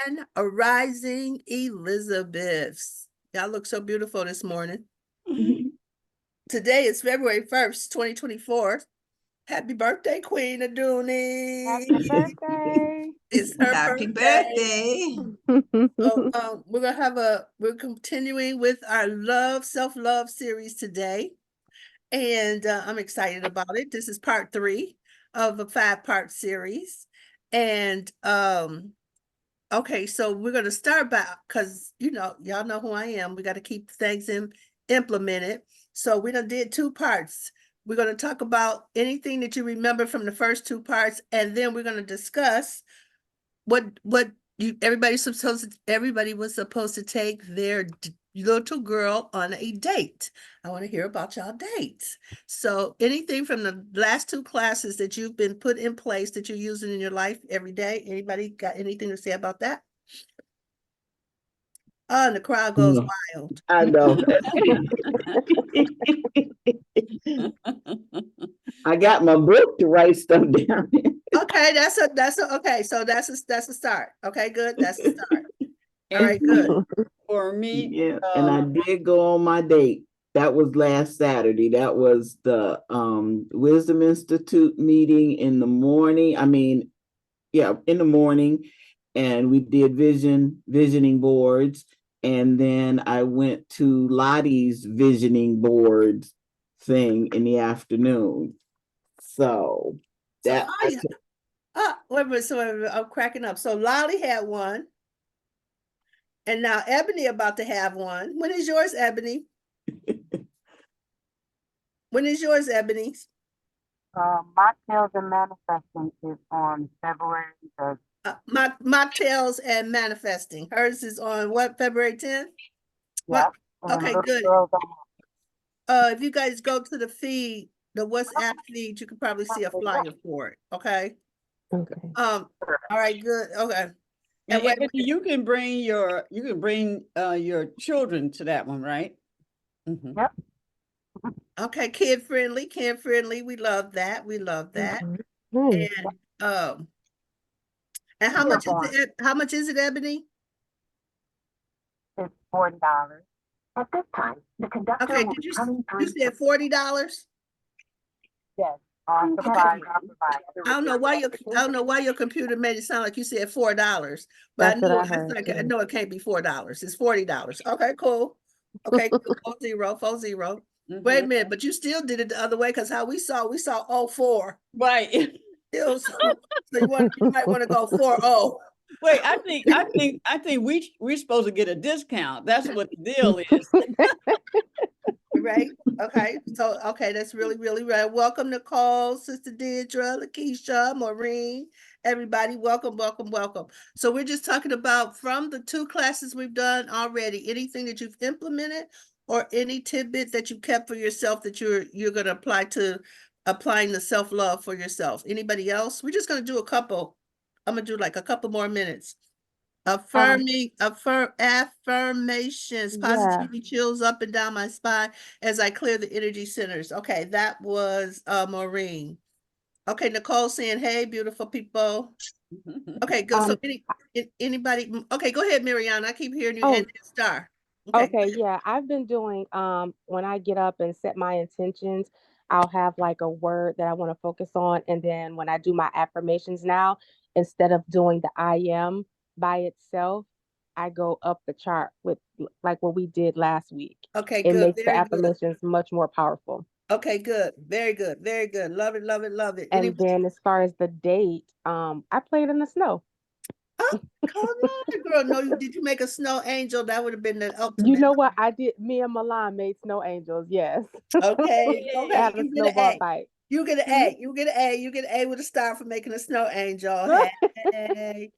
Grand Rising Elizabeths. Y'all look so beautiful this morning. Today is February 1st, 2024. Happy birthday, Queen Aduni. Happy birthday. It's her Happy birthday. birthday. So we're continuing with our self-love series today. And I'm excited about it. This is part 3 of a 5-part series. And okay, so we're going to start by, because y'all know who I am. We got to keep things implemented. So we done did 2 parts. We're going to talk about anything that you remember from the first 2 parts, and then we're going to discuss what everybody was supposed to take their little girl on a date. I want to hear about y'all dates. So anything from the last 2 classes that you've been put in place that you're using in your life every day, anybody got anything to say about that? Oh, and the crowd goes wild. I know. I got my book to write stuff down. Okay, okay. So that's a start. Okay, good. That's a start. All right, good. For me, Yeah, and I did go on my date. That was last Saturday. That was the Wisdom Institute meeting in the morning. In the morning, and we did visioning boards, and then I went to Lottie's visioning boards thing in the afternoon. So that wait a minute, I'm cracking up. So Lolly had one. And now Ebony about to have one. When is yours, Ebony? When is yours, Ebony? Mocktails and Manifesting is on February 3rd. Mocktails and Manifesting. Hers is on what, February 10th? Yep. Okay, good. If you guys go to the feed, the WhatsApp feed, you can probably see a flyer for it. Okay. Okay. All right, good. Okay. And Ebony, you can bring your children to that one, right? Mm-hmm. Yep. Okay, kid friendly. We love that. Mm-hmm. And how much is it? How much is it, Ebony? It's $40. At this time, the conductor will be coming through. You said $40? Yes. I don't know why your computer made it sound like you said $4, but That's what I heard. I know it can't be $4. It's $40. Okay, cool. Okay, 40. Mm-hmm. Wait a minute, but you still did it the other way, because how we saw 04. Right. So you might want to go 40. Wait, I think we're supposed to get a discount. That's what the deal is. Right. Okay. So, okay. That's really, really right. Welcome, Nicole, Sister Deirdre, Lakeisha, Maureen, everybody. Welcome. So we're just talking about, from the 2 classes we've done already, anything that you've implemented or any tidbit that you kept for yourself that you're going to applying the self-love for yourself. Anybody else? We're just going to do a couple. I'm going to do like a couple more minutes. Affirmations, positivity chills up and down my spine as I clear the energy centers. Okay, that was Maureen. Okay, Nicole saying, hey, beautiful people. Okay, good. So anybody, okay, go ahead, Mariana. I keep hearing you. And Star. Okay, yeah. I've been doing, when I get up and set my intentions, I'll have like a word that I want to focus on. And then when I do my affirmations now, instead of doing the I am by itself, I go up the chart with like what we did last week. Okay, it good. makes the affirmations much more powerful. Okay, good. Very good. Love it. And then as far as the date, I played in the snow. Oh, come on, girl. No, did you make a snow angel? That would have been the ultimate. You know what? I did. Me and Milan made snow angels. Yes. Okay. I had a snowball fight. You get an A. You get an A with a star for making a snow angel. Hey.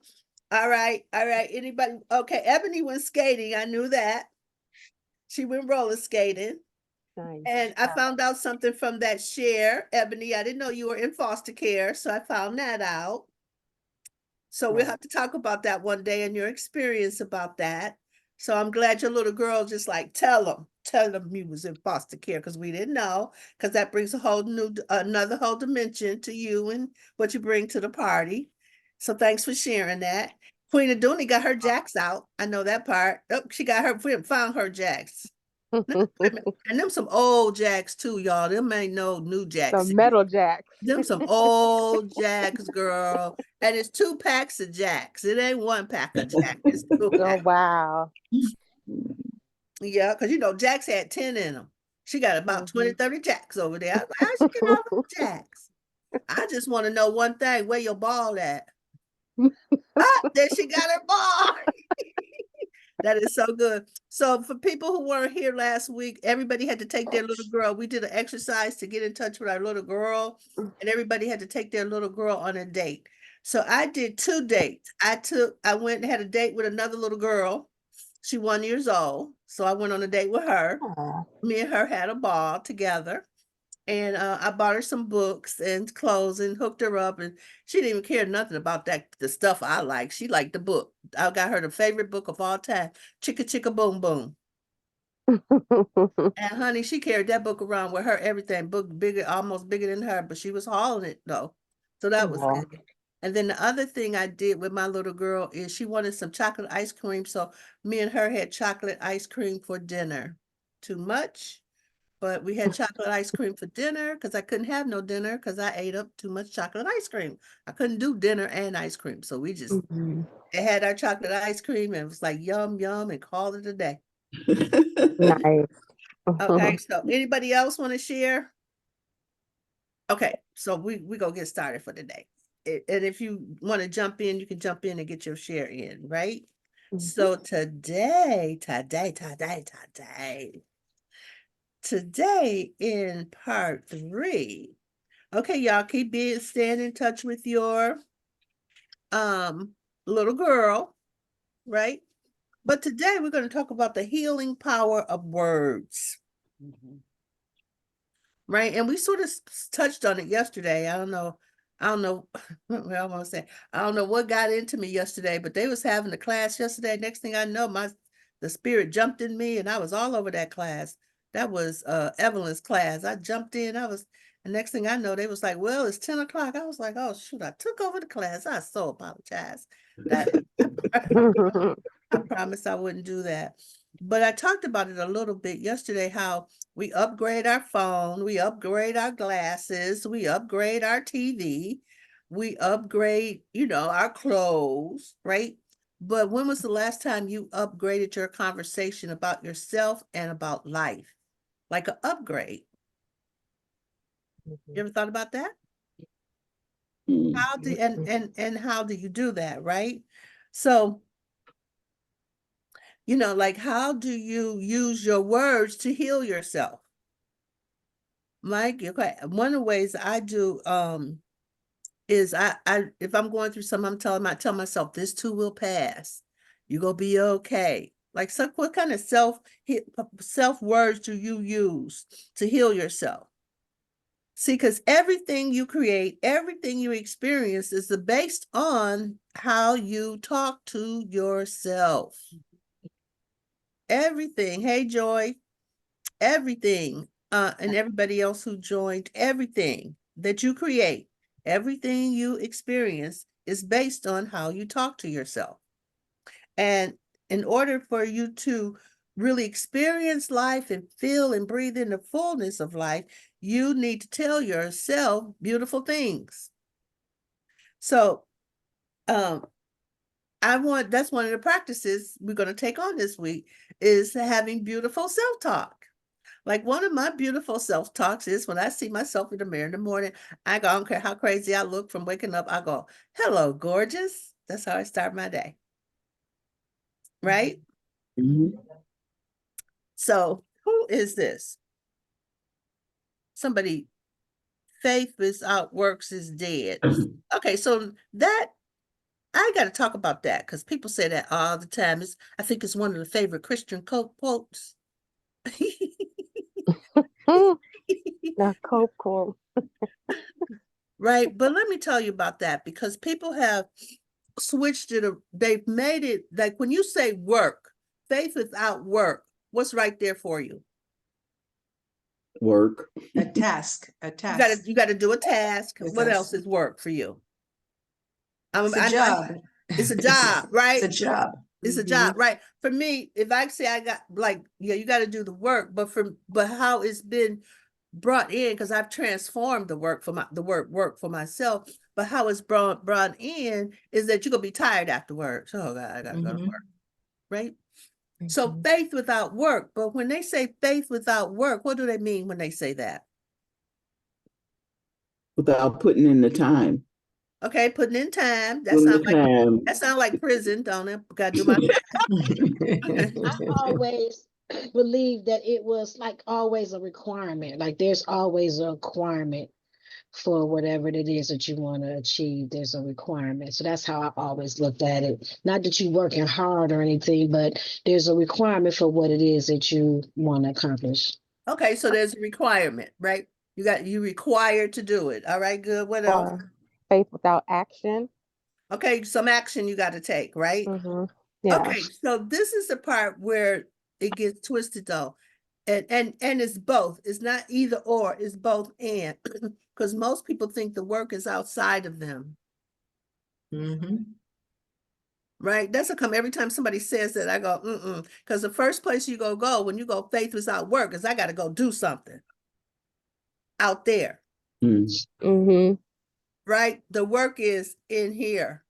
All right. Anybody? Okay. Ebony went skating. I knew that. She went roller skating. Nice. And I found out something from that share, Ebony. I didn't know you were in foster care, so I found that out. So we'll have to talk about that one day and your experience about that. So I'm glad your little girl just like tell them you was in foster care, because we didn't know, because that brings another whole dimension to you and what you bring to the party. So thanks for sharing that. Queen Aduni got her jacks out. I know that part. Oh, she got her, found her jacks. And them some old jacks too, y'all. Them ain't no new jacks. The metal jacks. Them some old jacks, girl. And it's 2 packs of jacks. It ain't 1 pack of jacks. It's 2 Oh, packs. wow. Yeah, because you know, jacks had 10 in them. She got about 20, 30 jacks over there. I was like, how'd she get all those jacks? I just want to know one thing. Where your ball at? There she got her ball. That is so good. So for people who weren't here last week, everybody had to take their little girl. We did an exercise to get in touch with our little girl, and everybody had to take their little girl on a date. So I did 2 dates. I went and had a date with another little girl. She 1 years old. So I went on a date with her. Aw. Me and her had a ball together. And I bought her some books and clothes and hooked her up, and she didn't even care nothing about the stuff I like. She liked the book. I got her the favorite book of all time, Chicka Chicka Boom Boom. And honey, she carried that book around with her, everything, book bigger, almost bigger than her, but she was hauling it though. So that was Aw. good. And then the other thing I did with my little girl is she wanted some chocolate ice cream. So me and her had chocolate ice cream for dinner. Too much? But we had chocolate ice cream for dinner because I couldn't have no dinner because I ate up too much chocolate ice cream. I couldn't do dinner and ice cream. So we just Mhm. had our chocolate ice cream and it was like yum, yum, and called it a day. Nice. Okay, so anybody else want to share? Okay, so we gonna get started for today. And if you want to jump in, you can jump in and get your share in, right? So today in part 3. Okay, y'all staying in touch with your little girl, right? But today we're going to talk about the healing power of words. Right? And we sort of touched on it yesterday. I don't know. Well, I want to say, I don't know what got into me yesterday, but they was having a class yesterday. Next thing I know, the spirit jumped in me and I was all over that class. That was Evelyn's class. I jumped in. And next thing I know, they was like, well, it's 10 o'clock. I was like, oh, shoot, I took over the class. I so apologize. That I promised I wouldn't do that. But I talked about it a little bit yesterday, how we upgrade our phone, we upgrade our glasses, we upgrade our TV, we upgrade, our clothes, right? But when was the last time you upgraded your conversation about yourself and about life? Like an upgrade. You ever thought about that? How do and how do you do that, right? So, like how do you use your words to heal yourself? Mike, okay. One of the ways I do is I if I'm going through something, I tell myself this too will pass. You're gonna be okay. Like, so what kind of self words do you use to heal yourself? See, because everything you create, everything you experience is based on how you talk to yourself. Everything. Hey, Joy. Everything. And everybody else who joined, everything that you create, everything you experience is based on how you talk to yourself. And in order for you to really experience life and feel and breathe in the fullness of life, you need to tell yourself beautiful things. So that's one of the practices we're going to take on this week is having beautiful self-talk. Like one of my beautiful self-talks is when I see myself in the mirror in the morning, I don't care how crazy I look from waking up, I go, hello, gorgeous. That's how I start my day. Right? Mhm. So who is this? Somebody, faith without works is dead. Okay, so I got to talk about that because people say that all the time. I think it's one of the favorite Christian quotes. Now, cool. Right, but let me tell you about that because people have switched it. They've made it like when you say work, faith without work, what's right there for you? Work. A task. You got to do a task. With What us. else is work for you? It's a job. It's a job, right? It's a job. It's a Mhm. job, right? For me, if I say I got like, yeah, you got to do the work, but how it's been brought in, because I've transformed the work for work for myself, but how it's brought in is that you're gonna be tired afterwards. Oh God, I gotta go to Mhm. work, right? So Mhm. faith without work, but when they say faith without work, what do they mean when they say that? Without putting in the time. Okay, putting in time. Putting the time. That sounds like prison, don't it? Gotta do my I always believed that it was like always a requirement. Like there's always a requirement for whatever it is that you want to achieve. There's a requirement. So that's how I've always looked at it. Not that you're working hard or anything, but there's a requirement for what it is that you want to accomplish. Okay, so there's a requirement, right? You required to do it. All right, good. What else? Or faith without action. Okay, some action you got to take, right? Mm-hmm. Yeah. Okay, so this is the part where it gets twisted though. And it's both. It's not either or, it's both and. Because most people think the work is outside of them, Mhm. right? That's how come every time somebody says that, I go, mm-mm. Because the first place you go when you go faith without work is I got to go do something out there, Mm. Mm-hmm. right? The work is in here.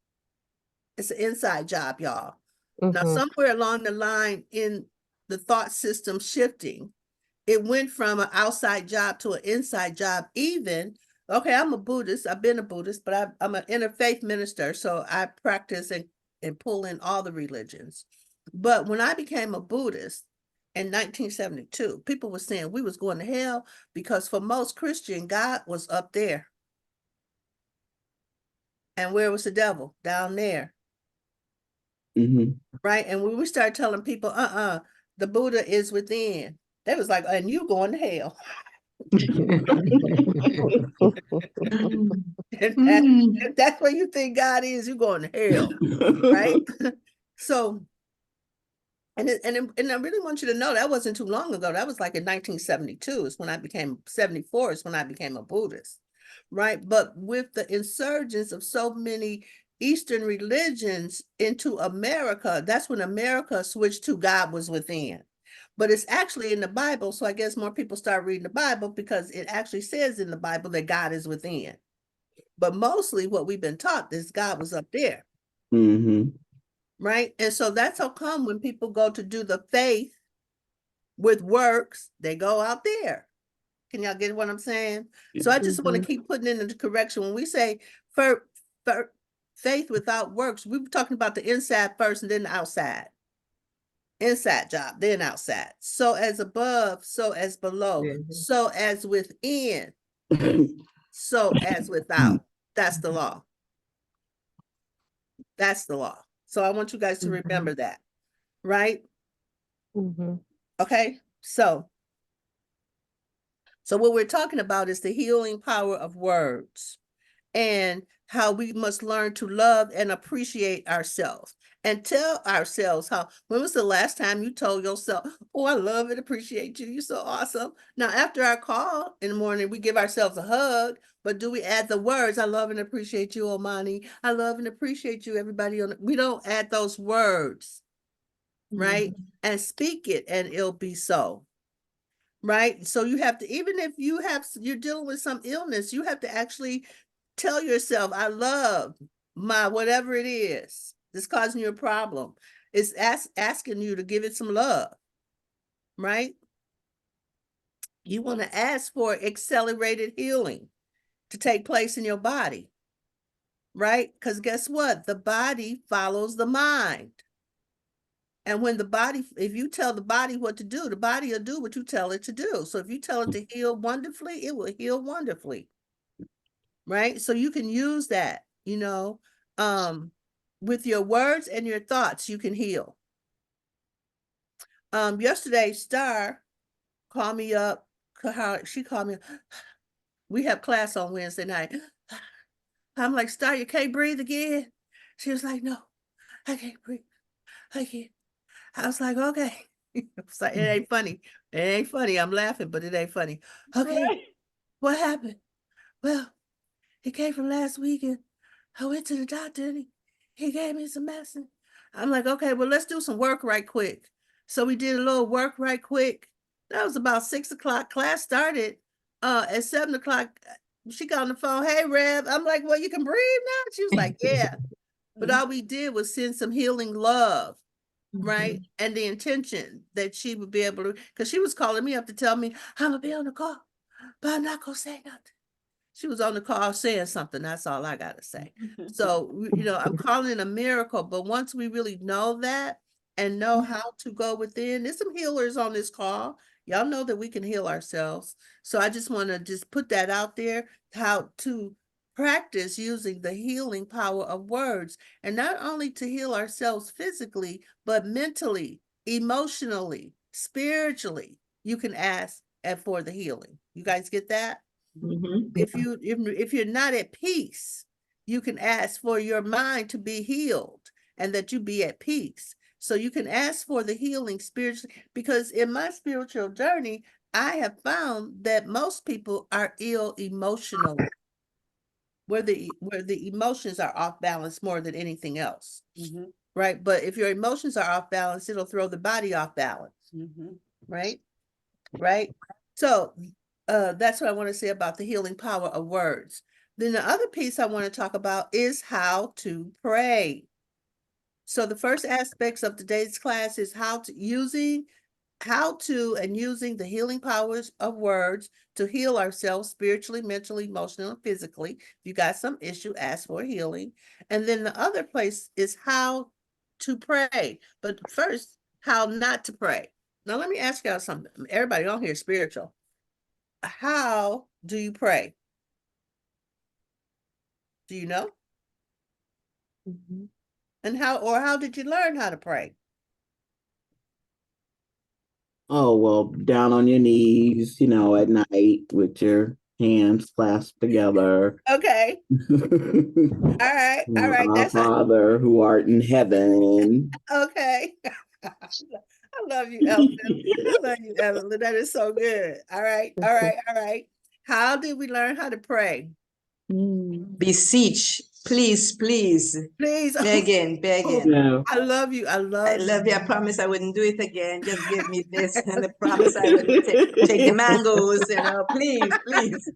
It's an inside job, y'all. Now, Mm-hmm. somewhere along the line in the thought system shifting, it went from an outside job to an inside job even. Okay, I'm a Buddhist. I've been a Buddhist, but I'm an interfaith minister. So I practice and pull in all the religions. But when I became a Buddhist in 1972, people were saying we was going to hell because for most Christian, God was up there. And where was the devil? Down there. Mhm. Right? And when we started telling people, the Buddha is within, they was like, and you going to hell. If that's where you think God is, you're going to hell, right? So, and I really want you to know that wasn't too long ago. That was like in 1972 is when I became 74 is when I became a Buddhist, right? But with the insurgence of so many Eastern religions into America, that's when America switched to God was within. But it's actually in the Bible, so I guess more people start reading the Bible because it actually says in the Bible that God is within. But mostly what we've been taught is God was up there, Mhm. right? And so that's how come when people go to do the faith with works, they go out there. Can y'all get what I'm saying? So I just want to keep putting it into correction. When we say for faith without works, we were talking about the inside first and then the outside. Inside job, then outside. So as above, so as below, so as within, so as without. That's the law. That's the law. So I want you guys to remember that, right? Mm-hmm. Okay, so what we're talking about is the healing power of words and how we must learn to love and appreciate ourselves and tell ourselves when was the last time you told yourself, oh, I love and appreciate you. You're so awesome. Now, after our call in the morning, we give ourselves a hug, but do we add the words, I love and appreciate you, Omani. I love and appreciate you, everybody. We don't add those words, right? And speak it and it'll be so. Right. So you have to, even if you're dealing with some illness, you have to actually tell yourself, I love my whatever it is that's causing you a problem. It's asking you to give it some love. Right. You want to ask for accelerated healing to take place in your body. Right. Because guess what? The body follows the mind. And when the body, if you tell the body what to do, the body will do what you tell it to do. So if you tell it to heal wonderfully, it will heal wonderfully. Right? So you can use that, with your words and your thoughts, you can heal. Yesterday, Star called me up. She called me. We have class on Wednesday night. I'm like, Star, you can't breathe again? She was like, no, I can't breathe. I can't. I was like, okay. It's like, it ain't funny. It ain't funny. I'm laughing, but it ain't funny. Okay, Right. what happened? Well, it came from last week and I went to the doctor and He gave me some medicine. I'm like, okay, well, let's do some work right quick. So we did a little work right quick. That was about 6 o'clock. Class started at 7 o'clock. She got on the phone. Hey, Rev. I'm like, well, you can breathe now? She was like, yeah. But all we did was send some healing love, right? And the intention that she would be able to, because she was calling me up to tell me, I'm going to be on the call, but I'm not going to say nothing. She was on the call saying something. That's all I got to say. So, I'm calling it a miracle. But once we really know that and know how to go within, there's some healers on this call. Y'all know that we can heal ourselves. So I just want to just put that out there, how to practice using the healing power of words, and not only to heal ourselves physically, but mentally, emotionally, spiritually. You can ask for the healing. You guys get that? If you're not at peace, you can ask for your mind to be healed and that you be at peace. So you can ask for the healing spiritually, because in my spiritual journey, I have found that most people are ill emotionally, where the emotions are off balance more than anything else. Right? But if your emotions are off balance, it'll throw the body off balance. Right? Right? So that's what I want to say about the healing power of words. Then the other piece I want to talk about is how to pray. So the first aspects of today's class is using the healing powers of words to heal ourselves spiritually, mentally, emotionally, and physically. If you got some issue, ask for healing. And then the other place is how to pray. But first, how not to pray. Now, let me ask y'all something. Everybody on here is spiritual. How do you pray? Do you know? And how did you learn how to pray? Oh, well, down on your knees, at night with your hands clasped together. Okay. All right. Our That's Father who art in heaven. okay. I love you, Evelyn. I love you, Evelyn. That is so good. All right. How did we learn how to pray? Beseech, please, please, Please. begging. Yeah. I love you. I I love love you. I promise I wouldn't do it again. Just give me this, and I promise I wouldn't take the mangoes. Please.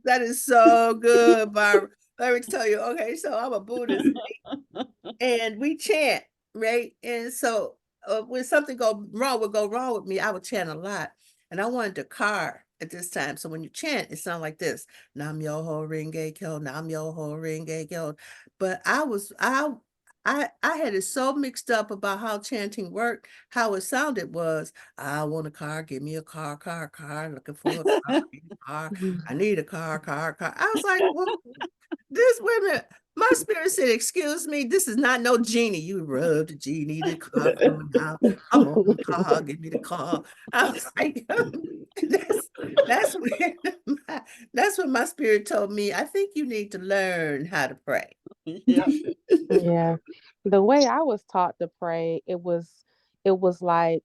That is so good, Barbara. Let me tell you. Okay, so I'm a Buddhist, and we chant, right? And so when something would go wrong with me, I would chant a lot, and I wanted to car at this time. So when you chant, it sounds like this: Nam Myoho Renge Kyo, Nam Myoho Renge Kyo. But I had it so mixed up about how chanting worked. How it sounded was, I want a car, give me a car, looking for a car, give me a car. I need a car. I was like, well, this women, my spirit said, excuse me, this is not no genie. You rub the genie, the car coming out. I'm on the car, give me the car. I was like, that's that's what my spirit told me. I think you need to learn how to pray. Yeah. Yeah. The way I was taught to pray, it was like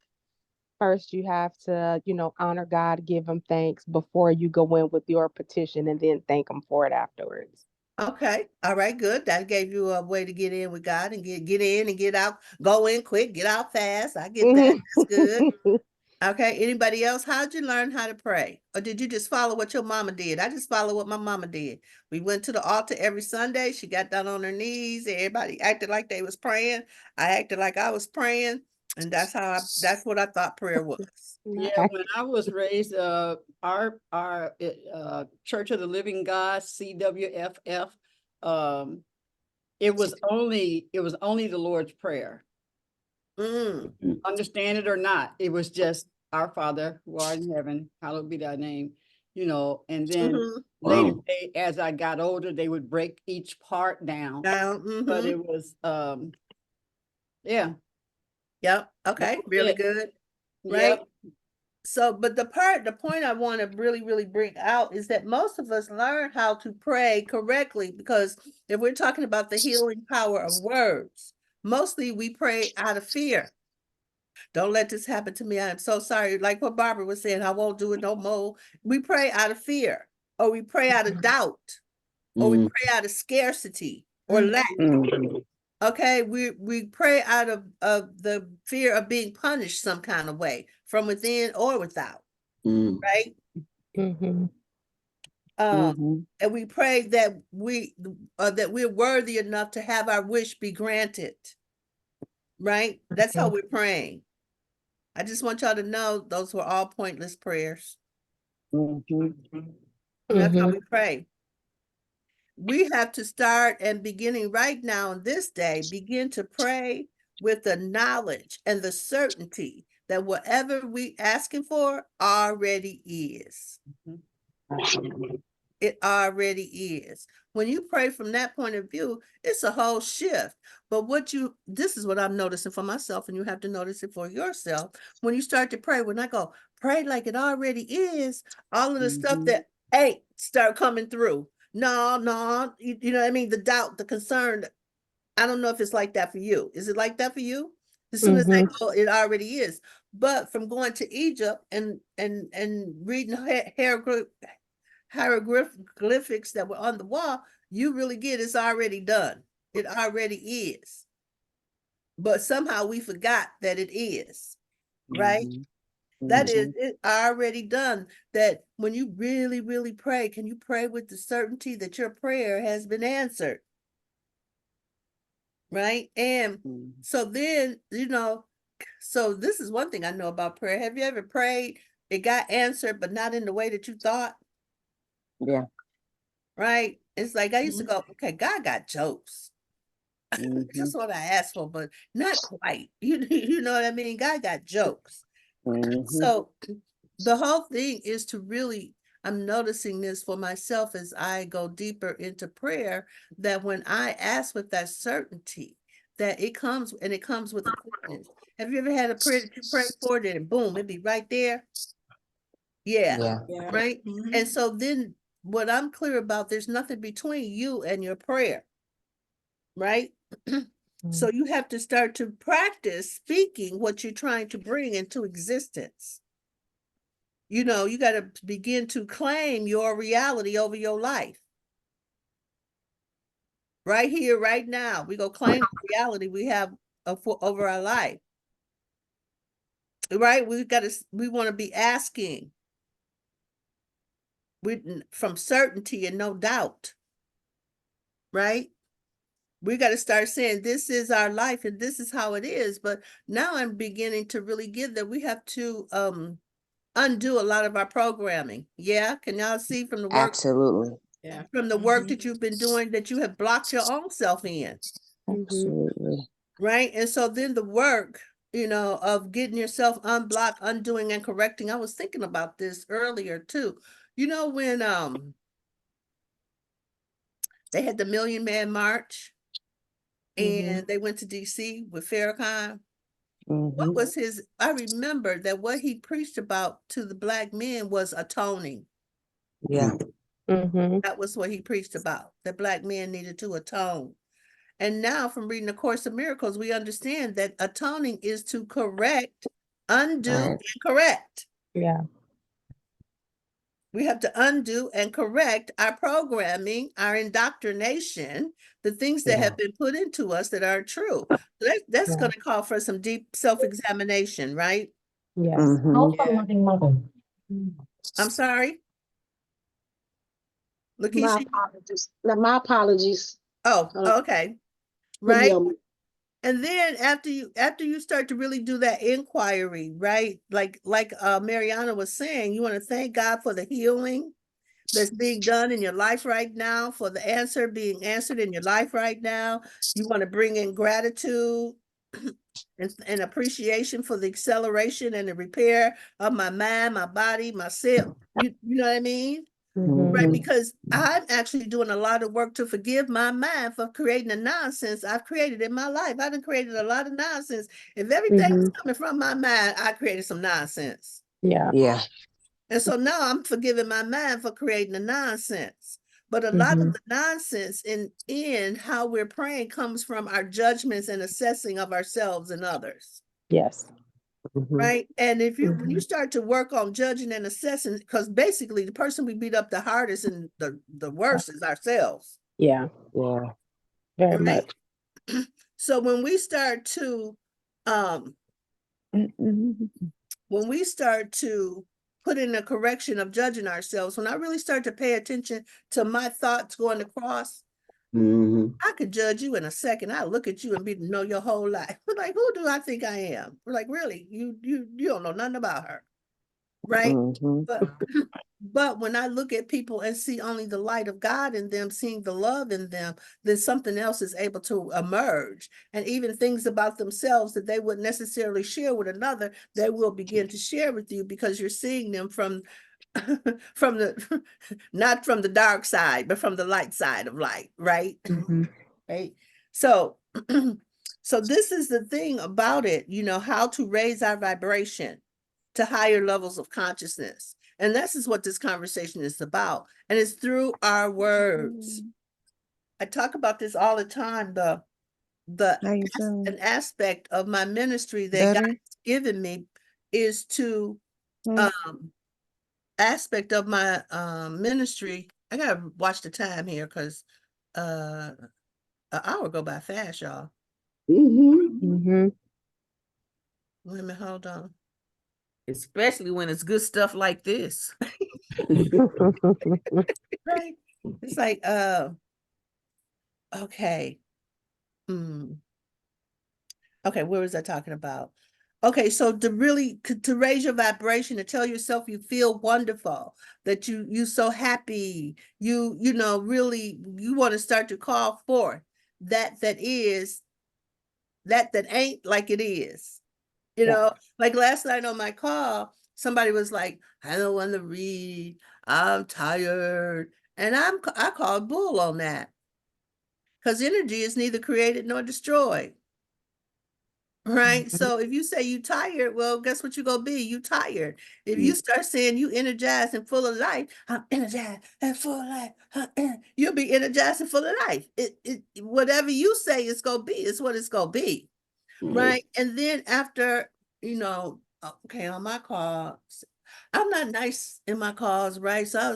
first you have to, honor God, give him thanks before you go in with your petition and then thank him for it afterwards. Okay. All right, good. That gave you a way to get in with God and get in and get out, go in quick, get out fast. I get that. That's good. Okay. Anybody else? How'd you learn how to pray? Or did you just follow what your mama did? I just follow what my mama did. We went to the altar every Sunday. She got down on her knees. Everybody acted like they was praying. I acted like I was praying. And that's what I thought prayer was. Yeah, when I was raised, our Church of the Living God, CWFF, it was only the Lord's Prayer. Understand it or not, it was just our Father who art in heaven, hallowed be thy name, and then later, as I got older, they would break each part down. But it was yeah. Yep. Okay. Really good. Right. Yep. So, but the point I want to really, really bring out is that most of us learn how to pray correctly, because if we're talking about the healing power of words, mostly we pray out of fear. Don't let this happen to me. I'm so sorry. Like what Barbara was saying, I won't do it no more. We pray out of fear, or we pray out of doubt. or we pray out of scarcity or lack. Okay, we pray out of the fear of being punished some kind of way, from within or without, right? Mm-hmm. And we pray that we're worthy enough to have our wish be granted, right? That's how we're praying. I just want y'all to know those were all pointless prayers. That's how we pray. We have to start, and beginning right now on this day, begin to pray with the knowledge and the certainty that whatever we asking for already is. It already is. When you pray from that point of view, it's a whole shift. But this is what I'm noticing for myself, and you have to notice it for yourself. When you start to pray, when I go, pray like it already is, all of the stuff that ain't start coming through. No, you know what I mean? The doubt, the concern. I don't know if it's like that for you. Is it like that for you? As soon as I go, it already is. But from going to Egypt and reading hieroglyphics that were on the wall, you really get it's already done. It already is. But somehow we forgot that it is, right? That is it already done. That when you really, really pray, can you pray with the certainty that your prayer has been answered? Right? And so then, so this is one thing I know about prayer. Have you ever prayed, it got answered, but not in the way that you thought? Yeah. Right? It's like I used to go, okay, God got jokes. Just what I asked for, but not quite. You know what I mean? God got jokes. So the whole thing is to really, I'm noticing this for myself as I go deeper into prayer, that when I ask with that certainty, that it comes with a quickness. Have you ever had a prayer that you prayed for it and boom, it'd be right there? Yeah. Yeah. Right? And so then what I'm clear about, there's nothing between you and your prayer, right? So you have to start to practice speaking what you're trying to bring into existence. You got to begin to claim your reality over your life. Right here, right now, we go claim the reality we have over our life. Right? We want to be asking from certainty and no doubt. Right? We got to start saying this is our life and this is how it is. But now I'm beginning to really get that we have to undo a lot of our programming. Yeah, can y'all see from the work? Absolutely. Yeah. From the work that you've been doing, that you have blocked your own self in. Absolutely. Right? And so then the work, of getting yourself unblocked, undoing and correcting. I was thinking about this earlier too. When they had the Million Man March and they went to DC with Farrakhan. What was I remember that what he preached about to the Black men was atoning. Yeah. That was what he preached about, that Black men needed to atone. And now from reading the Course of Miracles, we understand that atoning is to correct, undo, and correct. Yeah. We have to undo and correct our programming, our indoctrination, the things that have been put into us that aren't true. So that's going to call for some deep self-examination, right? Yes. I'm sorry? My Lakeisha? apologies. My apologies. Oh, okay. Put me Right? on. And then after you start to really do that inquiry, right? Like Mariana was saying, you want to thank God for the healing that's being done in your life right now, for the answer being answered in your life right now. You want to bring in gratitude and appreciation for the acceleration and the repair of my mind, my body, myself. You know what I mean? Right, because I'm actually doing a lot of work to forgive my mind for creating the nonsense I've created in my life. I've created a lot of nonsense. If everything was coming from my mind, I created some nonsense. Yeah. Yeah. And so now I'm forgiving my mind for creating the nonsense. But a lot of the nonsense in how we're praying comes from our judgments and assessing of ourselves and others. Yes. right? And if you when you start to work on judging and assessing, because basically the person we beat up the hardest and the worst is ourselves, Yeah, Yeah. very right? much. So when we start to put in a correction of judging ourselves, when I really start to pay attention to my thoughts going across, Mhm. I could judge you in a second. I look at you and know your whole life. We're like, who do I think I am? We're like, really? You don't know nothing about her, right? But when I look at people and see only the light of God in them, seeing the love in them, then something else is able to emerge. And even things about themselves that they wouldn't necessarily share with another, they will begin to share with you because you're seeing them from from the not from the dark side, but from the light side of light, right? Right. So so this is the thing about it, how to raise our vibration to higher levels of consciousness. And this is what this conversation is about. And it's through our words. I talk about this all the time. How you feeling? An aspect of my ministry that Better? God's given me is to Mm. aspect of my ministry. I gotta watch the time here because an hour go by fast, y'all. Mhm. Wait a minute, hold on. Especially when it's good stuff like this. Right? It's like, okay. Okay, where was I talking about? Okay, so to raise your vibration, to tell yourself you feel wonderful, that you so happy, really you want to start to call forth that ain't like it is. Like last night on my call, somebody was like, I don't want to read, I'm tired. And I called bull on that. Because energy is neither created nor destroyed. Right. So if you say you tired, well, guess what you're gonna be? You tired. If you start saying you energized and full of life, I'm energized and full of life, you'll be energized and full of life. Whatever you say it's gonna be, is what it's gonna be. Right. And then after, okay, on my call, I'm not nice in my calls, right? So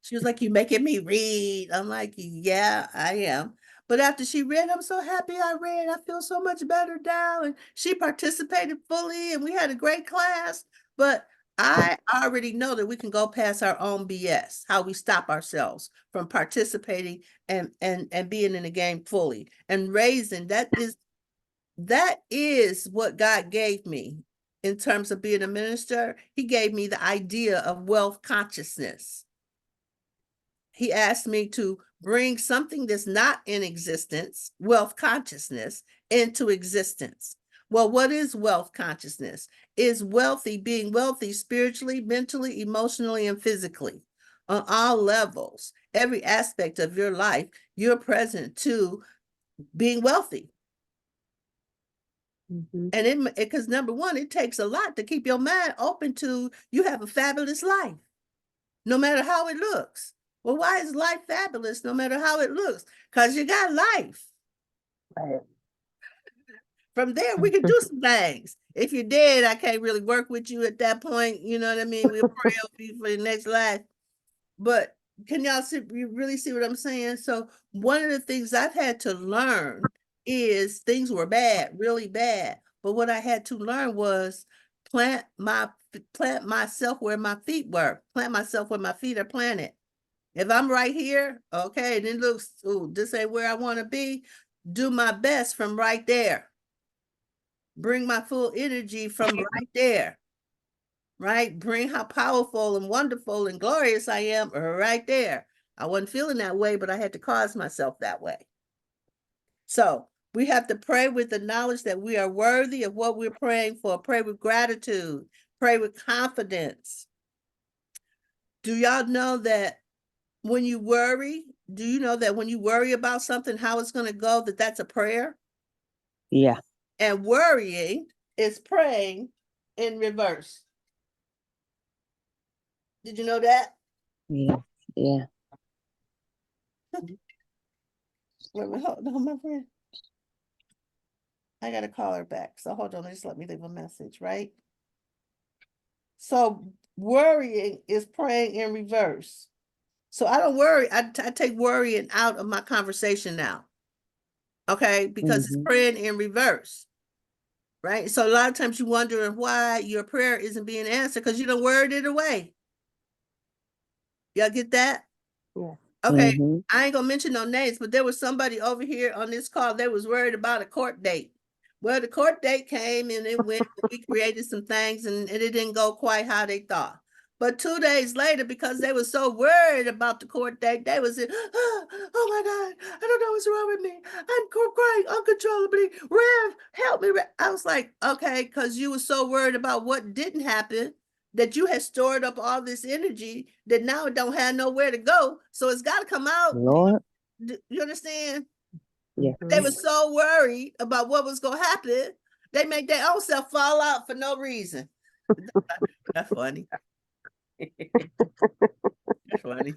she was like, you making me read. I'm like, yeah, I am. But after she read, I'm so happy I read. I feel so much better now. And she participated fully and we had a great class. But I already know that we can go past our own BS, how we stop ourselves from participating and being in the game fully and raising. That is what God gave me in terms of being a minister. He gave me the idea of wealth consciousness. He asked me to bring something that's not in existence, wealth consciousness, into existence. Well, what is wealth consciousness? Is being wealthy spiritually, mentally, emotionally, and physically on all levels. Every aspect of your life, you're present to being wealthy. And because number one, it takes a lot to keep your mind open to you have a fabulous life, no matter how it looks. Well, why is life fabulous no matter how it looks? Because you got life. Right. From there, we can do some things. If you're dead, I can't really work with you at that point. You know what I mean? We'll pray over you for the next life. But can y'all you really see what I'm saying? So one of the things I've had to learn is things were bad, really bad. But what I had to learn was plant myself where my feet were. Plant myself where my feet are planted. If I'm right here, okay, and it looks, oh, this ain't where I want to be. Do my best from right there. Bring my full energy from right there. Right? Bring how powerful and wonderful and glorious I am right there. I wasn't feeling that way, but I had to cause myself that way. So we have to pray with the knowledge that we are worthy of what we're praying for. Pray with gratitude. Pray with confidence. Do y'all know that when you worry, do you know that when you worry about something, how it's going to go, that's a prayer? Yeah. And worrying is praying in reverse. Did you know that? Yeah. Yeah. Wait a minute, hold on, my friend. I gotta call her back. So hold on, just let me leave a message, right? So worrying is praying in reverse. So I don't worry. I take worrying out of my conversation now. Okay, because it's praying in reverse. Right. So a lot of times you're wondering why your prayer isn't being answered because you don't worried it away. Y'all get that? Yeah. Okay. I ain't gonna mention no names, but there was somebody over here on this call that was worried about a court date. Well, the court date came and it went, we created some things and it didn't go quite how they thought. But 2 days later, because they were so worried about the court date, they was, oh my God, I don't know what's wrong with me. I'm crying uncontrollably. Rev, help me. Rev. I was like, okay, because you were so worried about what didn't happen that you had stored up all this energy that now it don't have nowhere to go. So it's got to come out. Lord. You understand? Yeah. They were so worried about what was going to happen. They made their own self fall out for no reason. That's funny. That's funny.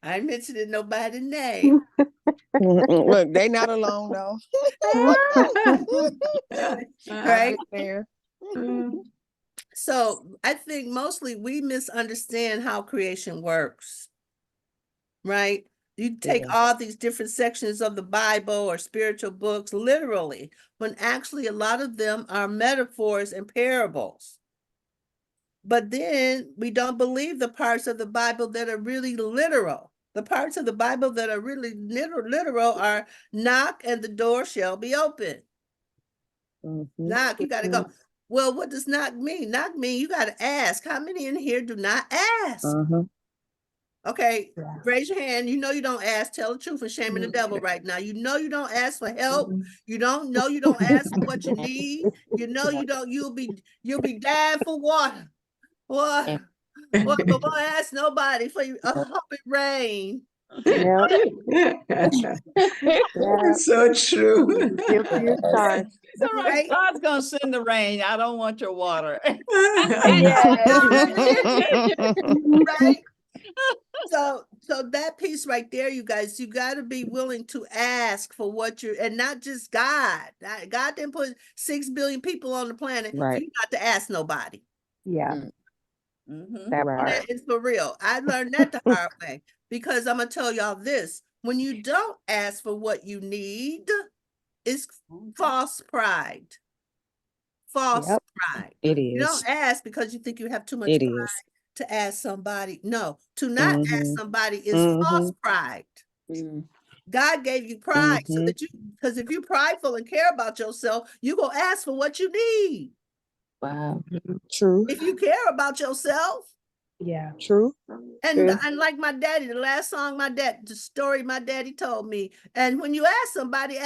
I ain't mentioning nobody's name. Look, they not alone though. Right? There. So I think mostly we misunderstand how creation works. Right? You take all these different sections of the Bible or spiritual books literally, when actually a lot of them are metaphors and parables. But then we don't believe the parts of the Bible that are really literal. The parts of the Bible that are really literal are knock and the door shall be open. Knock, you got to go. Well, what does knock mean? Knock mean you got to ask. How many in here do not ask? Okay, raise your hand. You know you don't ask. Tell the truth and shaming the devil right now. You know you don't ask for help. You don't ask for what you need. You know you don't. You'll be dying for water. What? Well, but won't ask nobody for you. Hope it rain. Yeah. So true. Guilty as charged. It's all right. Right? God's gonna send the rain. I don't want your water. Right? So that piece right there, you guys, you got to be willing to ask for what you're, and not just God. God didn't put 6 billion people on the planet for you not to ask nobody. Yeah. That part is for real. I learned that the hard way because I'm gonna tell y'all this: when you don't ask for what you need, it's false pride. False pride. It You is. don't ask because you think you have too much It pride is. to ask somebody. No, to not ask somebody is false pride. God gave you pride so that because if you're prideful and care about yourself, you go ask for what you need. Wow. True. If you care about yourself. Yeah. True. And like my daddy, the story my daddy told me. And when you ask somebody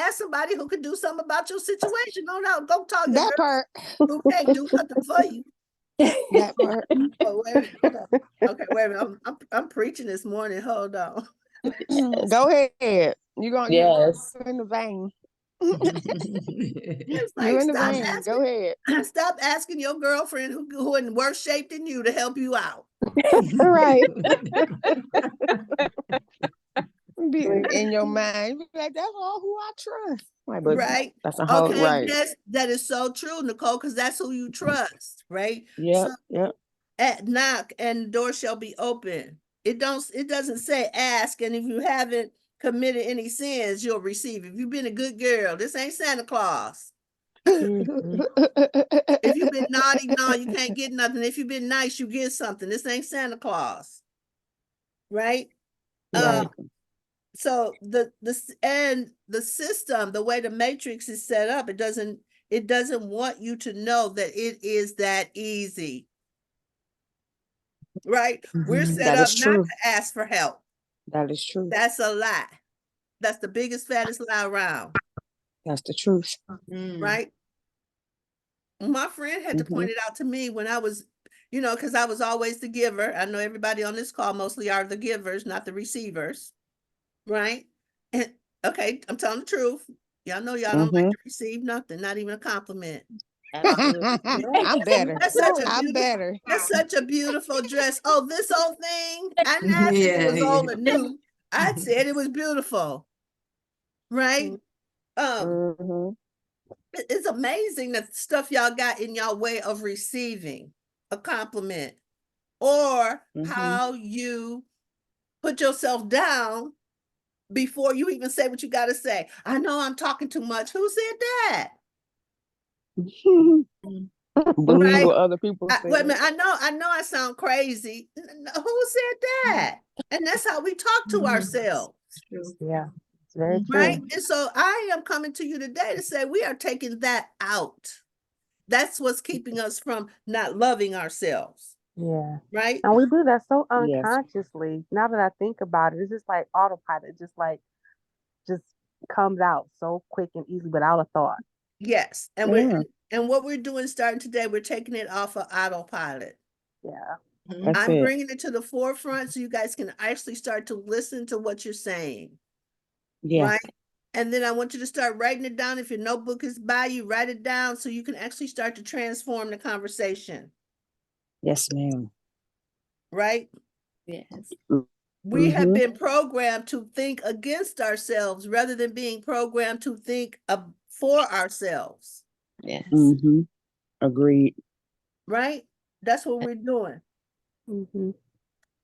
who can do something about your situation. Don't talk to That part. who can't do nothing for you. That part. Oh, wait a minute. Okay, wait a minute. I'm preaching this morning. Hold on. Go ahead. You're in the vein. It's like, You're in the vein. Go ahead. Stop asking your girlfriend who in worse shape than you to help you out. Right. Be in your mind. Be like, that's all who I trust. Right. That's a whole That is so true, Nicole, because that's who you trust, right? Yeah. At knock and the door shall be open. It doesn't say ask, and if you haven't committed any sins, you'll receive. If you've been a good girl, this ain't Santa Claus. If you've been naughty, no, you can't get nothing. If you've been nice, you get something. This ain't Santa Claus. Right? So the system, the way the matrix is set up, it doesn't want you to know that it is that easy. Right? We're set up not to ask for help. That is true. That's a lie. That's the biggest, fattest lie around. That's the truth. Right? My friend had to point it out to me when I was, because I was always the giver. I know everybody on this call mostly are the givers, not the receivers. Right? And okay, I'm telling the truth. Y'all know y'all don't like to receive nothing, not even a compliment. I'm better. That's such a beautiful dress. Oh, this old thing. I didn't ask if it was old or new. I said it was beautiful. Right? Mhm. It's amazing the stuff y'all got in y'all way of receiving a compliment, or how you put yourself down before you even say what you got to say. I know I'm talking too much. Who said that? Believe Right? what other people say. Wait a minute. I know I sound crazy. Who said that? And that's how we talk to ourselves. Yeah, it's very Right? true. And so I am coming to you today to say we are taking that out. That's what's keeping us from not loving ourselves. Yeah. Right? And we do that so Yes. unconsciously. Now that I think about it, it's just like autopilot, just comes out so quick and easy without a thought. Yes. And Yeah. and what we're doing starting today, we're taking it off of autopilot. Yeah. That's I'm it. bringing it to the forefront so you guys can actually start to listen to what you're saying. Yeah. Right? And then I want you to start writing it down. If your notebook is by you, write it down so you can actually start to transform the conversation. Yes, ma'am. Right? Yes. We have been programmed to think against ourselves rather than being programmed to think for ourselves. Yes. Agreed. Right? That's what we're doing. Mm-hmm.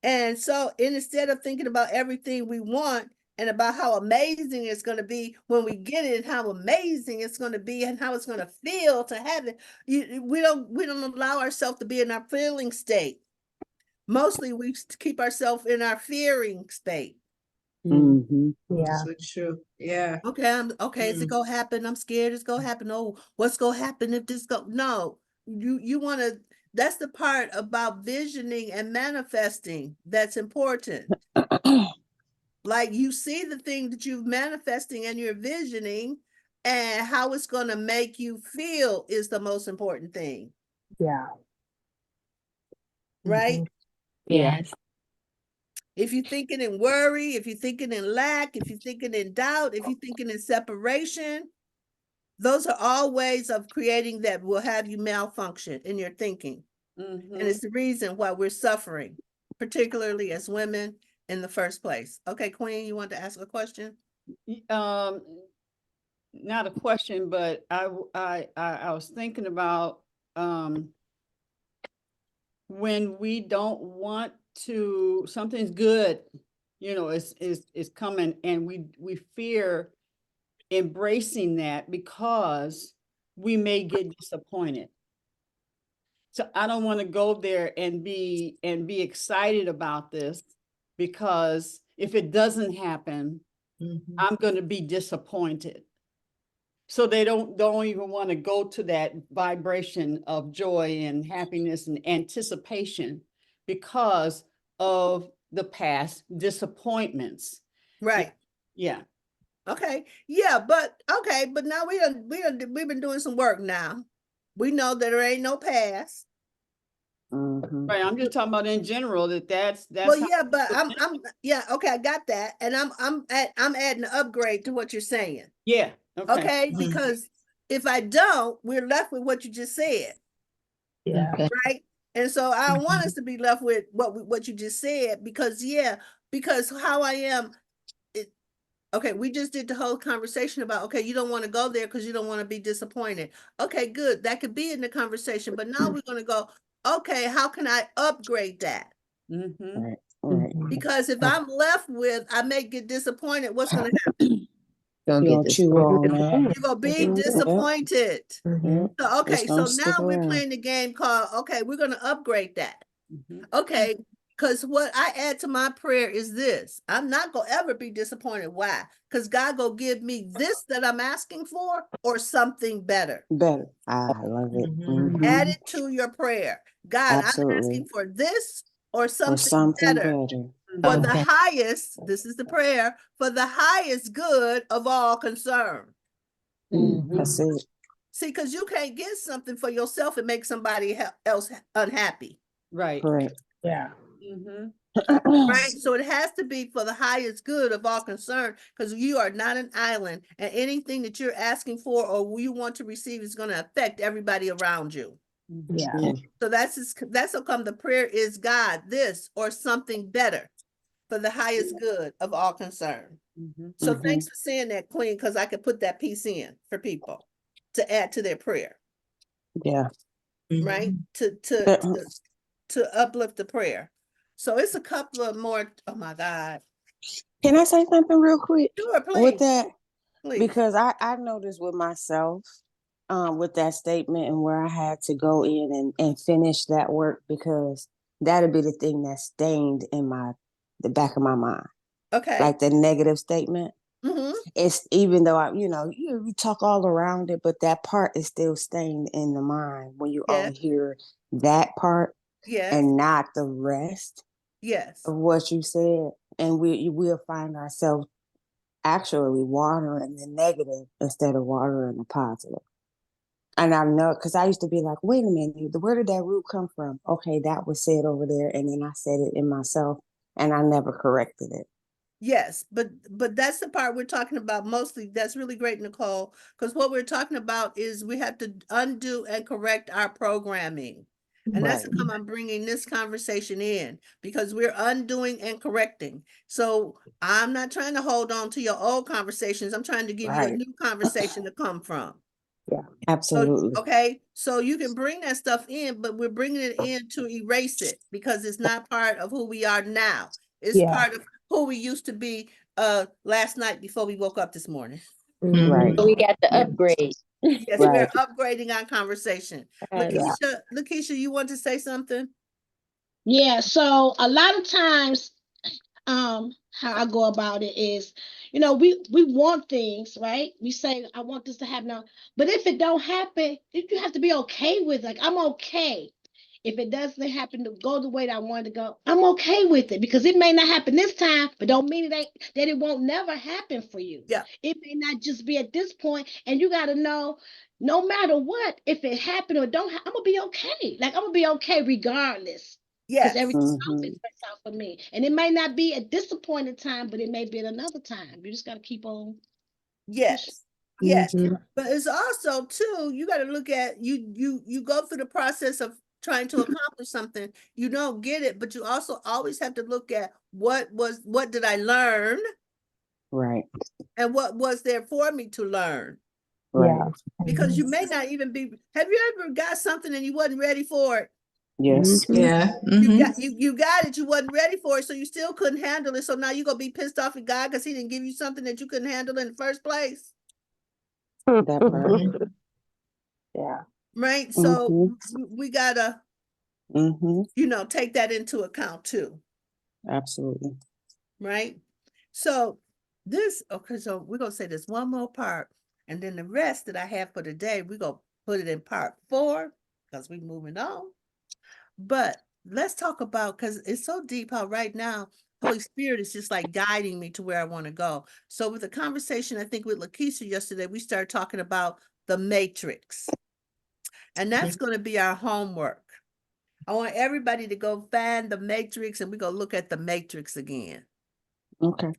And so instead of thinking about everything we want and about how amazing it's going to be when we get it, and how amazing it's going to be and how it's going to feel to have it, we don't allow ourselves to be in our feeling state. Mostly we keep ourselves in our fearing state. Yeah. So true. Yeah. Okay, is it gonna happen? I'm scared it's gonna happen. Oh, what's gonna happen if this go? No, you want to. That's the part about visioning and manifesting that's important. Like you see the thing that you're manifesting and you're visioning, and how it's gonna make you feel is the most important thing, Yeah. right? Yes. If you're thinking in worry, if you're thinking in lack, if you're thinking in doubt, if you're thinking in separation, those are all ways of creating that will have you malfunction in your thinking. And it's the reason why we're suffering, particularly as women in the first place. Okay, Queen, you want to ask a question? Not a question, but I was thinking about when we don't want to, something's good, is coming, and we fear embracing that because we may get disappointed. So I don't want to go there and be excited about this, because if it doesn't happen, I'm going to be disappointed. So they don't even want to go to that vibration of joy and happiness and anticipation because of the past disappointments. Right. Yeah. Okay. Yeah, but now we've been doing some work now. We know that there ain't no past. Right. I'm just talking about in general that's Well, yeah, but okay, I got that. And I'm adding an upgrade to what you're saying. Yeah. Okay, because if I don't, we're left with what you just said. Yeah. Okay. Right. And so I don't want us to be left with what you just said, because how I am. Okay, we just did the whole conversation about, okay, you don't want to go there because you don't want to be disappointed. Okay, good. That could be in the conversation. But now we're going to go, okay, how can I upgrade that? Right. Because if I'm left with, I may get disappointed, what's going to happen? Don't get this. You're going to be disappointed. So, okay, so now we're playing the game called, okay, we're going to upgrade that. Okay, because what I add to my prayer is this: I'm not going to ever be disappointed. Why? Because God will give me this that I'm asking for, or something better. Better. I love it. Add it to your prayer. God, I'm asking for this or something better. For the highest, this is the prayer, for the highest good of all concerned. That's it. See, because you can't get something for yourself and make somebody else unhappy. Right. Correct. Yeah. Right. So it has to be for the highest good of all concerned, because you are not an island, and anything that you're asking for or you want to receive is going to affect everybody around you. Yeah. So that's how come the prayer is, God, this or something better for the highest good of all concerned. So thanks for saying that, Queen, because I could put that piece in for people to add to their prayer, Yeah. right? Yeah. To uplift the prayer. So it's a couple of more. Oh my God. Can I say something real quick Sure, with please. that? Please. Because I noticed with myself, with that statement and where I had to go in and finish that work, because that'll be the thing that's stained in the back of my mind. Okay. Like the negative statement. It's even though we talk all around it, but that part is still stained in the mind when you only hear that part and not the rest of what you said. And we'll find ourselves actually watering the negative instead of watering the positive. And I know, because I used to be like, wait a minute, where did that root come from? Okay, that was said over there, and then I said it in myself, and I never corrected it. Yes, but that's the part we're talking about mostly. That's really great, Nicole, because what we're talking about is we have to undo and correct our programming. And that's how I'm bringing this conversation in, because we're undoing and correcting. So I'm not trying to hold on to your old conversations. I'm trying to give you a new conversation to come from. Yeah, absolutely. So, okay, so you can bring that stuff in, but we're bringing it in to erase it because it's not part of who we are now. It's part of who we used to be last night before we woke up this morning. Right. So we got the upgrade. Yes, we're upgrading our conversation. Yeah. Lakeisha, you want to say something? Yeah, so a lot of times how I go about it is, we want things, right? We say, I want this to happen now. But if it don't happen, you have to be okay with it. Like, I'm okay. If it doesn't happen to go the way that I wanted to go, I'm okay with it, because it may not happen this time, but don't mean that it won't never happen for you. Yeah. It may not just be at this point, and you got to know, no matter what, if it happened or don't, I'm gonna be okay. Like, I'm gonna be okay regardless. Because Yes. everything always works out for me. And it may not be at this appointed time, but it may be at another time. You just got to keep on. Yes. Yes. But it's also too, you got to look at, you go through the process of trying to accomplish something. You don't get it, but you also always have to look at what did I learn? Right. And what was there for me to learn? Right. Because you may not even be, have you ever got something and you wasn't ready for it? Yes. Yeah. You got it, you wasn't ready for it, so you still couldn't handle it. So now you're gonna be pissed off at God because he didn't give you something that you couldn't handle in the first place. That part. Yeah. Right. So we gotta take that into account too. Absolutely. Right. So so we're gonna say this one more part, and then the rest that I have for today, we're gonna put it in part 4 because we're moving on. But let's talk about, because it's so deep how right now Holy Spirit is just like guiding me to where I want to go. So with the conversation, I think with Lakeisha yesterday, we started talking about the matrix. And that's going to be our homework. I want everybody to go find the matrix, and we're going to look at the matrix again. Okay.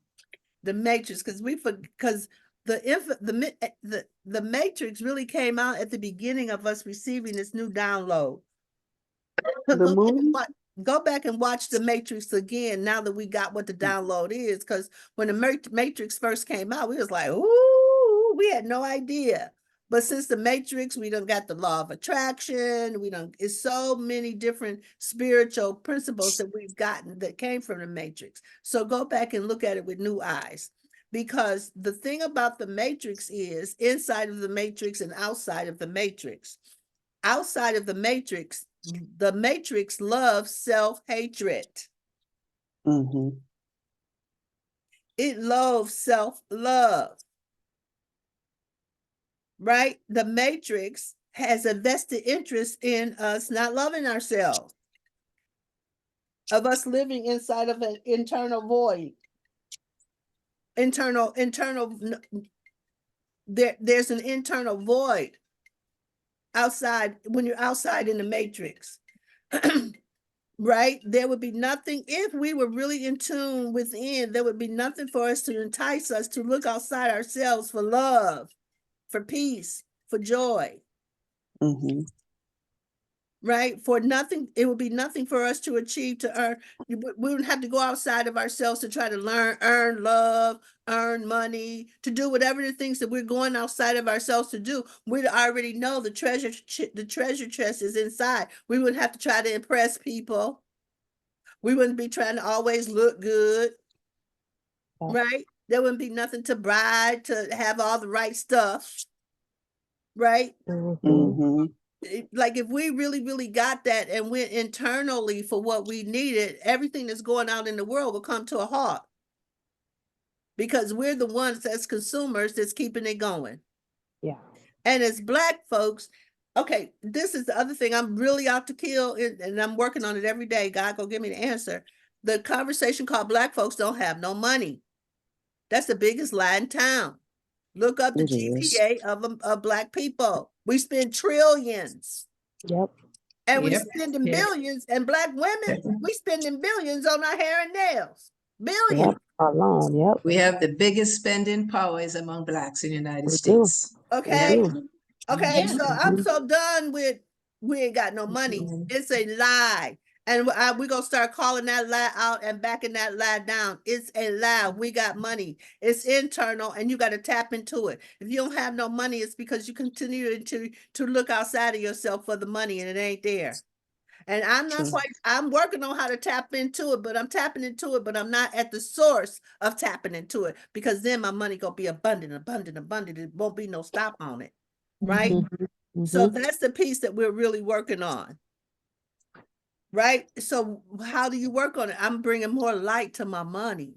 The matrix, because the matrix really came out at the beginning of us receiving this new download. Go back and watch the Matrix again now that we got what the download is, because when the Matrix first came out, we was like, ooh, we had no idea. But since the Matrix, we done got the law of attraction. It's so many different spiritual principles that we've gotten that came from the Matrix. So go back and look at it with new eyes. Because the thing about the Matrix is inside of the Matrix and outside of the Matrix. Outside of the Matrix loves self-hatred. It loves self-love. Right? The Matrix has a vested interest in us not loving ourselves, of us living inside of an internal void. There's an internal void outside when you're outside in the Matrix. Right? There would be nothing, if we were really in tune within, there would be nothing for us to entice us to look outside ourselves for love, for peace, for joy. right? For nothing, it would be nothing for us to achieve, to earn. We wouldn't have to go outside of ourselves to try to earn love, earn money, to do whatever the things that we're going outside of ourselves to do. We already know the treasure chest is inside. We wouldn't have to try to impress people. We wouldn't be trying to always look good, right? There wouldn't be nothing to bribe, to have all the right stuff, right? Like if we really got that and went internally for what we needed, everything that's going out in the world will come to a halt. Because we're the ones as consumers that's keeping it going. Yeah. And as Black folks, okay, this is the other thing I'm really out to kill, and I'm working on it every day. God, go give me the answer. The conversation called Black folks don't have no money. That's the biggest lie in town. Look up the GPA of Black people. We spend trillions. Yep. And we spending billions, and Black women, we spending billions on our hair and nails. Billions. Yep. Alone. Yep. We have the biggest spending powers among Blacks in the United States. Okay. Okay. Yeah. So I'm so done with we ain't got no money. It's a lie. And we're going to start calling that lie out and backing that lie down. It's a lie. We got money. It's internal, and you got to tap into it. If you don't have no money, it's because you continue to look outside of yourself for the money, and it ain't there. And I'm not I'm working on how to tap into it, but I'm tapping into it, but I'm not at the source of tapping into it, because then my money going to be abundant. It won't be no stop on it. Right? So that's the piece that we're really working on. Right? So how do you work on it? I'm bringing more light to my money.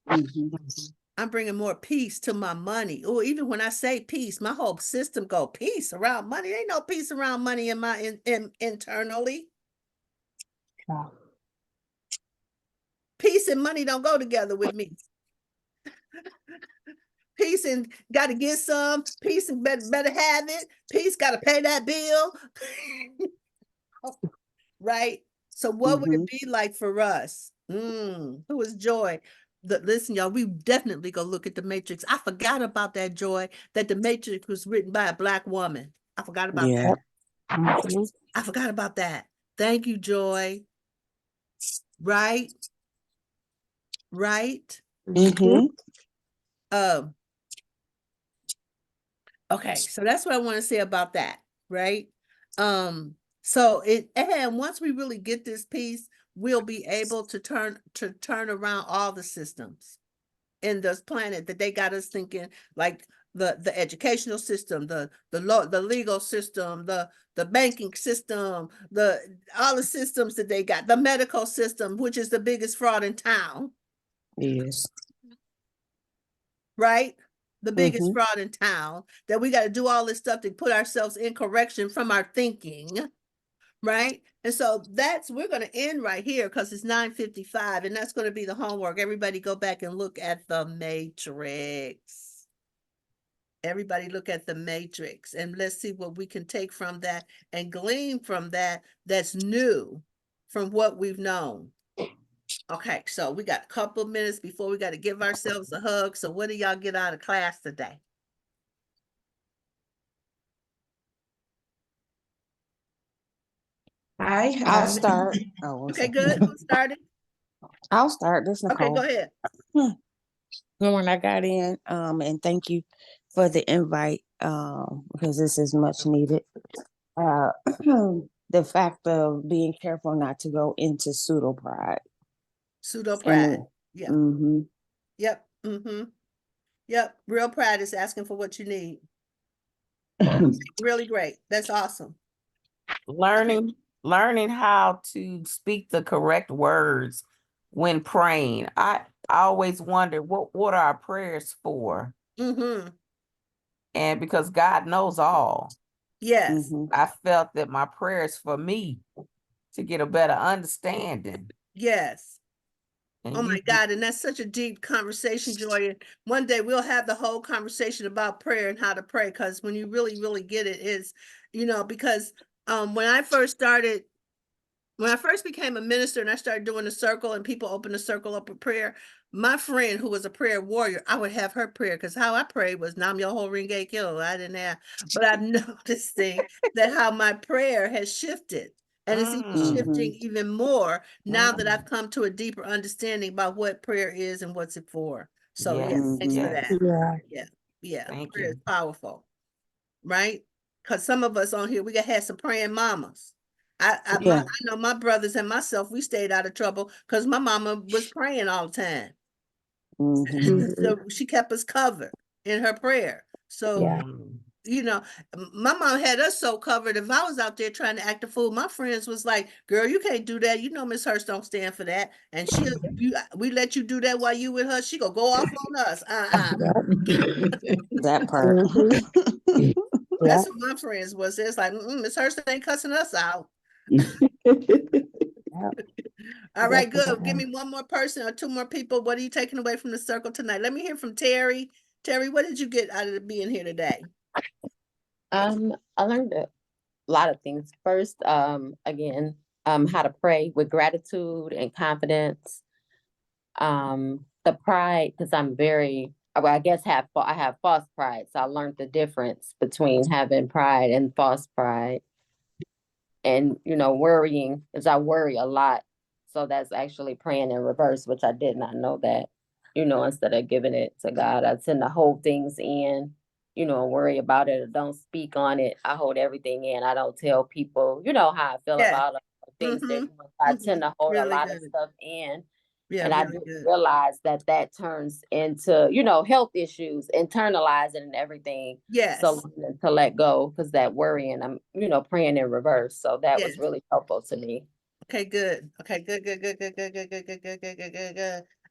I'm bringing more peace to my money. Oh, even when I say peace, my whole system go peace around money. There ain't no peace around money in my internally. Wow. Peace and money don't go together with me. Peace and got to get some. Peace and better have it. Peace got to pay that bill. Right? So what would it be like for us? Who is Joy? Listen, y'all, we definitely go look at The Matrix. I forgot about that, Joy, that The Matrix was written by a Black woman. I forgot about that. I forgot about that. Thank you, Joy. Right? Right? Okay, so that's what I want to say about that, right? So and once we really get this piece, we'll be able to turn around all the systems in this planet that they got us thinking, like the educational system, the law, the legal system, the banking system, all the systems that they got, the medical system, which is the biggest fraud in town. Yes. Right? The biggest fraud in town, that we got to do all this stuff to put ourselves in correction from our thinking, right? And so we're going to end right here because it's 9:55, and that's going to be the homework. Everybody go back and look at The Matrix. Everybody look at The Matrix, and let's see what we can take from that and glean from that that's new from what we've known. Okay, so we got a couple of minutes before we got to give ourselves a hug. So what do y'all get out of class today? I'll start. Oh, okay, good. Who started? I'll start. This Nicole. Okay, go ahead. When I got in, and thank you for the invite, because this is much needed. The fact of being careful not to go into pseudo pride. Pseudo pride. Yeah. Yep. Yep. Real pride is asking for what you need. Really great. That's awesome. Learning how to speak the correct words when praying. I always wonder what are our prayers for? And because God knows all. Yes. I felt that my prayers for me to get a better understanding. Yes. Oh my God. And that's such a deep conversation, Joy. And one day we'll have the whole conversation about prayer and how to pray. Because when you really get it is, because when I first started when I first became a minister and I started doing the circle and people opened the circle up with prayer, my friend who was a prayer warrior, I would have her prayer because how I prayed was Nam Yoho Ringe Kyo. I didn't have, but I've noticing that how my prayer has shifted. And it's even shifting even more now that I've come to a deeper understanding about what prayer is and what's it for. So yeah, thanks for that. Yeah. Thank Prayer you. is powerful, right? Because some of us on here, we got had some praying mamas. I know my brothers and myself, we stayed out of trouble because my mama was praying all the time. So she kept us covered in her prayer. So, you know, my mom had us so covered. If I was out there trying to act a fool, my friends was like, girl, you can't do that. You know, Miss Hurst don't stand for that. And we let you do that while you with her. She gonna go off on us. That part. That's what my friends was. It's like, Miss Hurst ain't cussing us out. All right, good. Give me one more person or two more people. What are you taking away from the circle tonight? Let me hear from Terry. Terry, what did you get out of being here today? I learned a lot of things. First, again, how to pray with gratitude and confidence. The pride, because I'm very, well, I guess I have false pride. So I learned the difference between having pride and false pride. And, you know, worrying, because I worry a lot. So that's actually praying in reverse, which I did not know that, you know, instead of giving it to God, I tend to hold things in, you know, worry about it or don't speak on it. I hold everything in. I don't tell people, you know, how I feel about things. I tend to hold a lot of stuff in. And I didn't realize that turns into, you know, health issues, internalizing and everything. So to let go, because that worrying, I'm, you know, praying in reverse. So that was really helpful to me. Okay, good. Okay, good.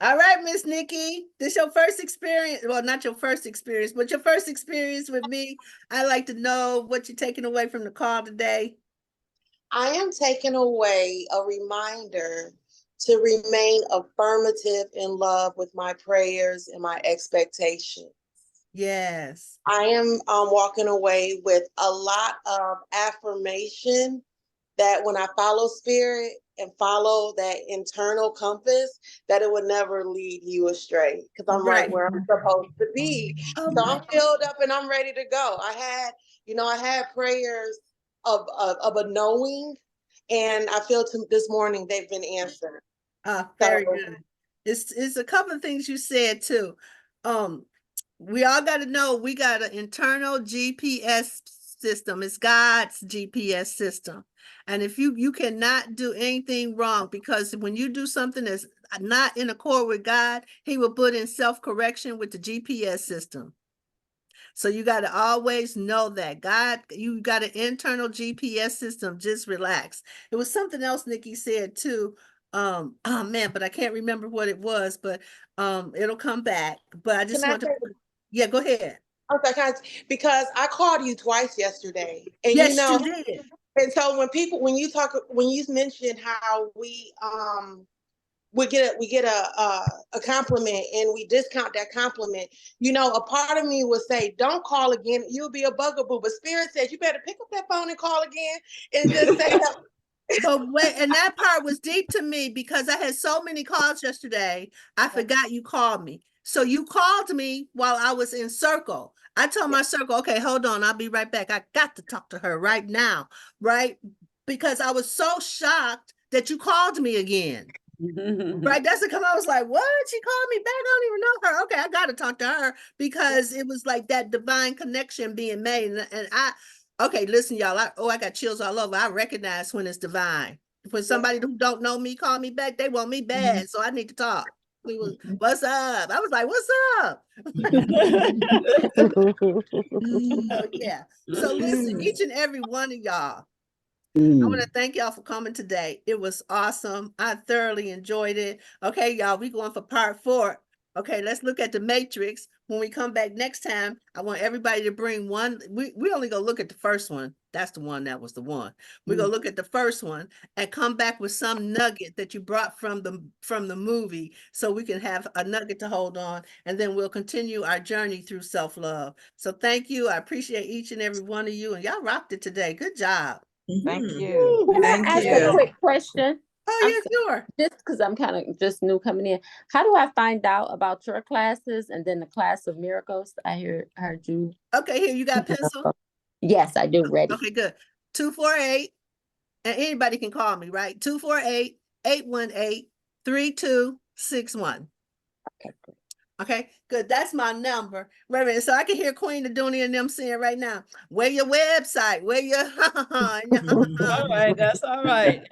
All right, Miss Nikki, this your first experience. Well, not your first experience, but your first experience with me. I'd like to know what you're taking away from the call today. I am taking away a reminder to remain affirmative in love with my prayers and my expectations. Yes. I am walking away with a lot of affirmation that when I follow spirit and follow that internal compass, that it would never lead you astray because I'm right where I'm supposed to be. So I'm filled up and I'm ready to go. I had prayers of a knowing, and I feel this morning they've been answered. Very good. It's a couple of things you said too. We all got to know we got an internal GPS system. It's God's GPS system. And if you cannot do anything wrong, because when you do something that's not in accord with God, he will put in self-correction with the GPS system. So you got to always know that God, you got an internal GPS system. Just relax. It was something else Nikki said too. Oh man, but I can't remember what it was, but it'll come back. But I just want to, yeah, go ahead. Okay, because I called you twice yesterday, and yes, you know, you did. And so when you mentioned how we get a compliment and we discount that compliment, you know, a part of me would say, don't call again, you'll be a bugaboo. But Spirit says you better pick up that phone and call again and just say But wait, and that part was deep to me because I had so many calls yesterday. I forgot you called me. So you called me while I was in circle. I told my circle, okay, hold on, I'll be right back. I got to talk to her right now, right? Because I was so shocked that you called me again. Right? That's because I was like, what? She called me back. I don't even know her. Okay, I got to talk to her because it was like that divine connection being made. And okay, listen, y'all. I got chills all over. I recognize when it's divine. When somebody who don't know me call me back, they want me bad, so I need to talk. What's up? I was like, what's up? Oh, yeah. So listen, each and every one of y'all, I want to thank y'all for coming today. It was awesome. I thoroughly enjoyed it. Okay, y'all, we going for part 4. Okay, let's look at the matrix. When we come back next time, I want everybody to bring one. We only gonna look at the first one. That's the one that was the one. We're gonna look at the first one and come back with some nugget that you brought from the movie so we can have a nugget to hold on, and then we'll continue our journey through self-love. So thank you. I appreciate each and every one of you, and y'all rocked it today. Good job. Thank Mhm. you. Can I Thank ask you. a quick question? Oh, I'm yeah, sure. just because I'm kind of just new coming in. How do I find out about your classes and then the class of miracles? Heard you. Okay, here, you got pencil? Yes, I do. Ready. Okay, good. 248, and anybody can call me, right? 248-818-3261. Okay, good. Okay, good. That's my number. Wait a minute. So I can hear Queen Adonia and them saying right now, where your website, where your All right, that's all right.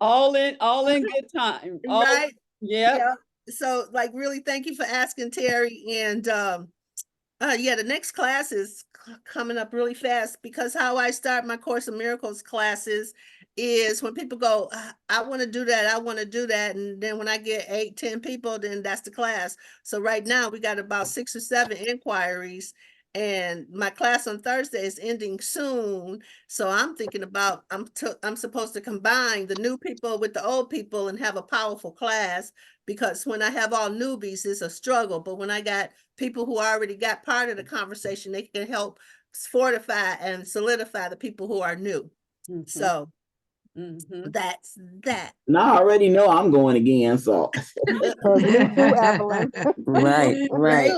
All in good time. right? Yep. Yeah. So like really thank you for asking, Terry. And yeah, the next class is coming up really fast because how I start my Course in Miracles classes is when people go, I want to do that, I want to do that. And then when I get 8-10 people, then that's the class. So right now we got about 6 or 7 inquiries. And my class on Thursday is ending soon. So I'm thinking about, I'm supposed to combine the new people with the old people and have a powerful class, because when I have all newbies, it's a struggle. But when I got people who already got part of the conversation, they can help fortify and solidify the people who are new. So that's that. And I already know I'm going again, so. Me too, Evelyn. Right, right.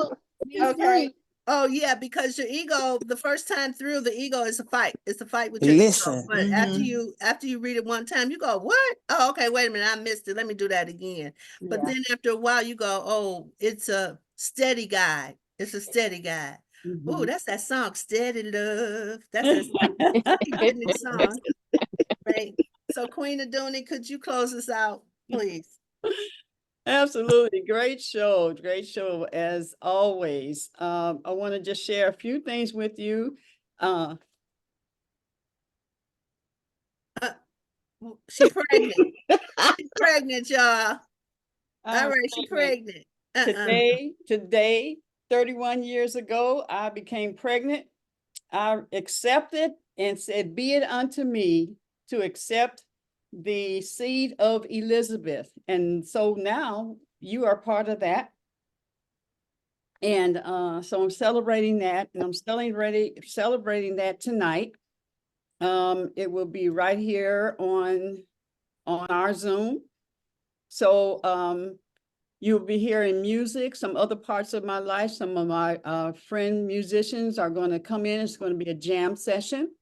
Okay. Oh yeah, because your ego, the first time through, the ego is a fight. It's a fight with your Listen. ego. But after you read it one time, you go, what? Oh, okay, wait a minute, I missed it. Let me do that again. But then after a while, you go, oh, it's a steady guide. It's a steady guide. Oh, that's that song, Steady Love. That's that rhythmic song. Right. So Queen Adonia, could you close us out, please? Absolutely. Great show as always. I want to just share a few things with you. She pregnant. She's pregnant, y'all. All right, she pregnant. pregnant. Today, 31 years ago, I became pregnant. I accepted and said, be it unto me to accept the seed of Elizabeth. And so now you are part of that. And so I'm celebrating that, and I'm celebrating that tonight. It will be right here on our Zoom. So you'll be hearing music, some other parts of my life. Some of my friend musicians are going to come in. It's going to be a jam session.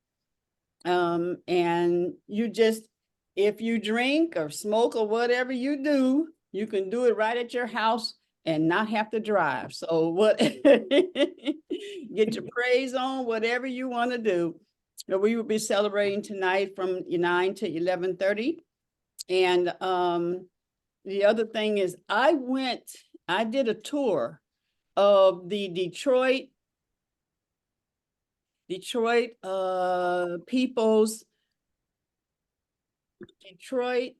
And you just, if you drink or smoke or whatever you do, you can do it right at your house and not have to drive. So what, get your praise on, whatever you want to do. We will be celebrating tonight from 9 to 11:30. And the other thing is I did a tour of the Detroit people's Detroit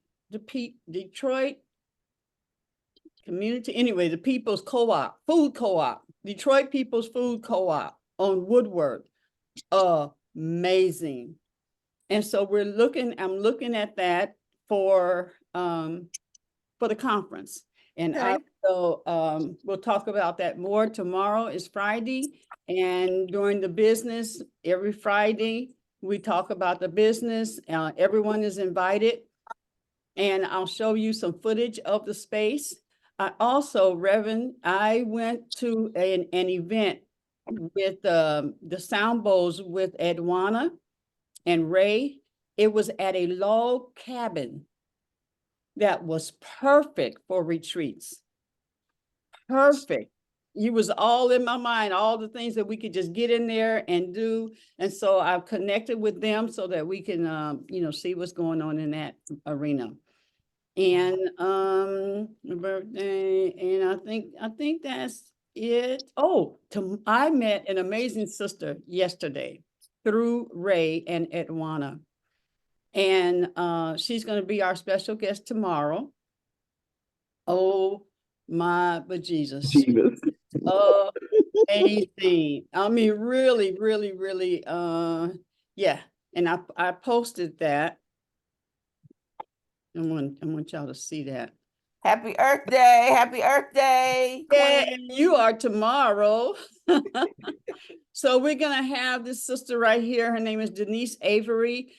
community, anyway, the People's Co-op, Food Co-op, Detroit People's Food Co-op on Woodward. Amazing. And so I'm looking at that for the conference. And we'll talk about that more tomorrow. Is Friday, and during the business, every Friday, we talk about the business. Everyone is invited. And I'll show you some footage of the space. I also, Reverend, I went to an event with the sound bowls with Edwana and Ray. It was at a log cabin that was perfect for retreats. Perfect. You was all in my mind, all the things that we could just get in there and do. And so I've connected with them so that we can, see what's going on in that arena. And birthday, and I think that's it. Oh, I met an amazing sister yesterday through Ray and Edwana. And she's going to be our special guest tomorrow. Oh my bejesus. Amazing. I mean, really, really, really, yeah. And I posted that. I want y'all to see that. Happy Earth Day. Happy Earth Day. Yeah, you are tomorrow. So we're gonna have this sister right here. Her name is Denise Avery.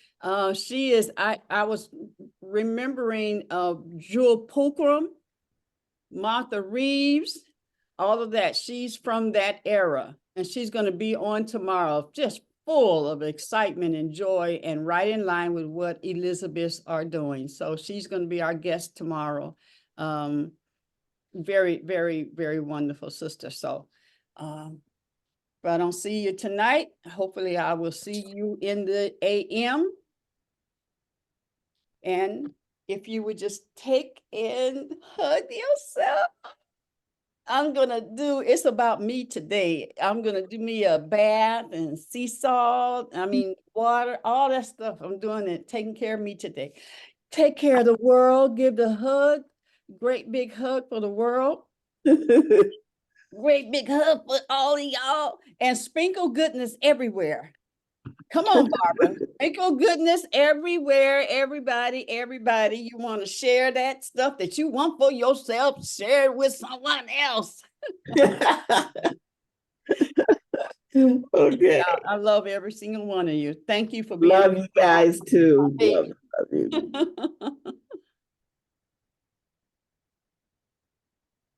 She is, I was remembering Jewel Pookrum, Martha Reeves, all of that. She's from that era, and she's going to be on tomorrow, just full of excitement and joy and right in line with what Elizabeths are doing. So she's going to be our guest tomorrow. Very, very, very wonderful sister. So if I don't see you tonight, hopefully I will see you in the AM. And if you would just take and hug yourself. It's about me today. I'm gonna do me a bath and sea salt, water, all that stuff. I'm doing it, taking care of me today. Take care of the world, give the hug, great big hug for the world. Great big hug for all of y'all, and sprinkle goodness everywhere. Come on, Barbara. Sprinkle goodness everywhere. Everybody, you want to share that stuff that you want for yourself, share it with someone else. Okay. I love every single one of you. Thank you for being. Love you guys too. Love you.